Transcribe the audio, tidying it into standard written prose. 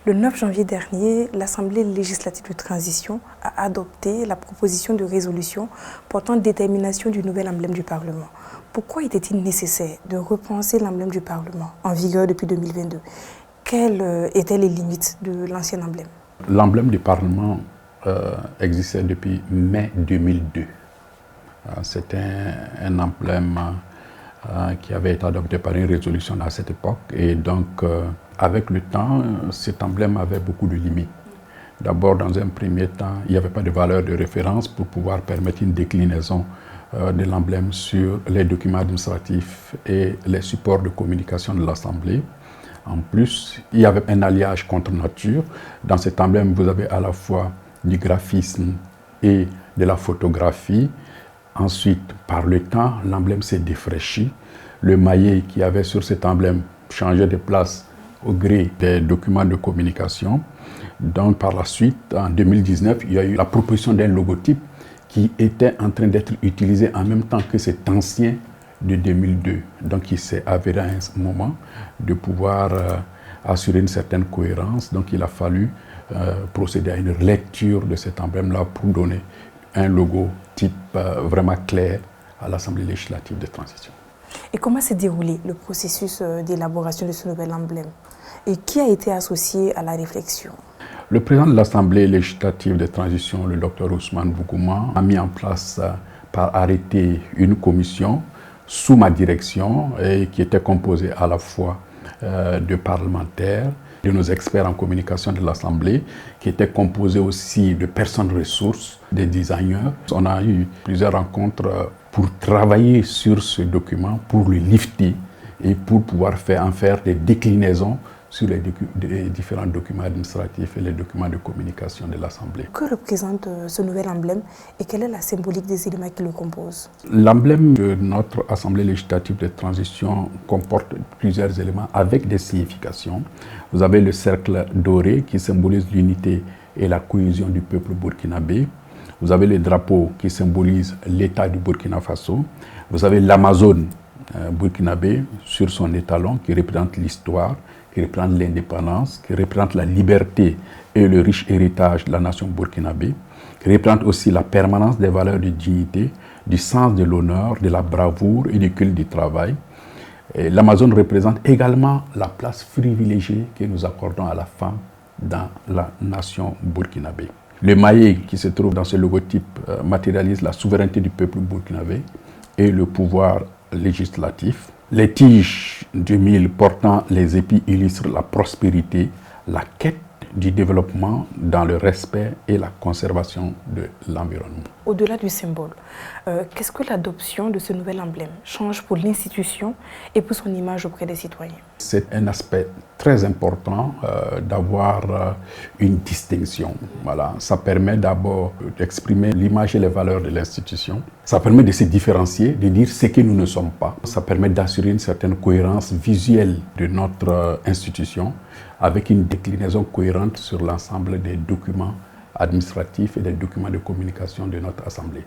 Le 9 janvier dernier, l'Assemblée législative de transition a adopté la proposition de résolution portant détermination du nouvel emblème du Parlement. Pourquoi était-il nécessaire de repenser l'emblème du Parlement en vigueur depuis 2022? Quelles étaient les limites de l'ancien emblème? L'emblème du Parlement existait depuis mai 2002. C'était un emblème qui avait été adopté par une résolution à cette époque. Et donc, avec le temps, cet emblème avait beaucoup de limites. D'abord, dans un premier temps, il n'y avait pas de valeur de référence pour pouvoir permettre une déclinaison de l'emblème sur les documents administratifs et les supports de communication de l'Assemblée. En plus, il y avait un alliage contre nature. Dans cet emblème, vous avez à la fois du graphisme et de la photographie. Ensuite, par le temps, l'emblème s'est défraîchi. Le maillet qu'il y avait sur cet emblème changeait de place au gré des documents de communication. Donc, par la suite, en 2019, il y a eu la proposition d'un logotype qui était en train d'être utilisé en même temps que cet ancien de 2002. Donc, il s'est avéré à un moment de pouvoir assurer une certaine cohérence. Donc, il a fallu procéder à une lecture de cet emblème-là pour donner un logo type vraiment clair à l'Assemblée législative de transition. Et comment s'est déroulé le processus d'élaboration de ce nouvel emblème? Et qui a été associé à la réflexion? Le président de l'Assemblée législative de transition, le Dr Ousmane Bougouma, a mis en place par arrêté une commission sous ma direction et qui était composée à la fois de parlementaires, de nos experts en communication de l'Assemblée, qui était composée aussi de personnes ressources, des designers. On a eu plusieurs rencontres pour travailler sur ce document, pour le lifter et pour pouvoir en faire des déclinaisons sur les différents documents administratifs et les documents de communication de l'Assemblée. Que représente ce nouvel emblème et quelle est la symbolique des éléments qui le composent? L'emblème de notre Assemblée législative de transition comporte plusieurs éléments avec des significations. Vous avez le cercle doré qui symbolise l'unité et la cohésion du peuple burkinabé. Vous avez le drapeau qui symbolise l'État du Burkina Faso. Vous avez l'Amazone burkinabé sur son étalon qui représente l'histoire, qui représente l'indépendance, qui représente la liberté et le riche héritage de la nation burkinabé, qui représente aussi la permanence des valeurs de dignité, du sens de l'honneur, de la bravoure et du culte du travail. L'Amazone représente également la place privilégiée que nous accordons à la femme dans la nation burkinabé. Le maillet qui se trouve dans ce logotype matérialise la souveraineté du peuple burkinabé et le pouvoir législatif. Les tiges du mil portant les épis illustrent la prospérité, la quête du développement dans le respect et la conservation de l'environnement. Au-delà du symbole, qu'est-ce que l'adoption de ce nouvel emblème change pour l'institution et pour son image auprès des citoyens? C'est un aspect très important d'avoir une distinction. Voilà. Ça permet d'abord d'exprimer l'image et les valeurs de l'institution. Ça permet de se différencier, de dire ce que nous ne sommes pas. Ça permet d'assurer une certaine cohérence visuelle de notre institution avec une déclinaison cohérente sur l'ensemble des documents administratifs et des documents de communication de notre Assemblée.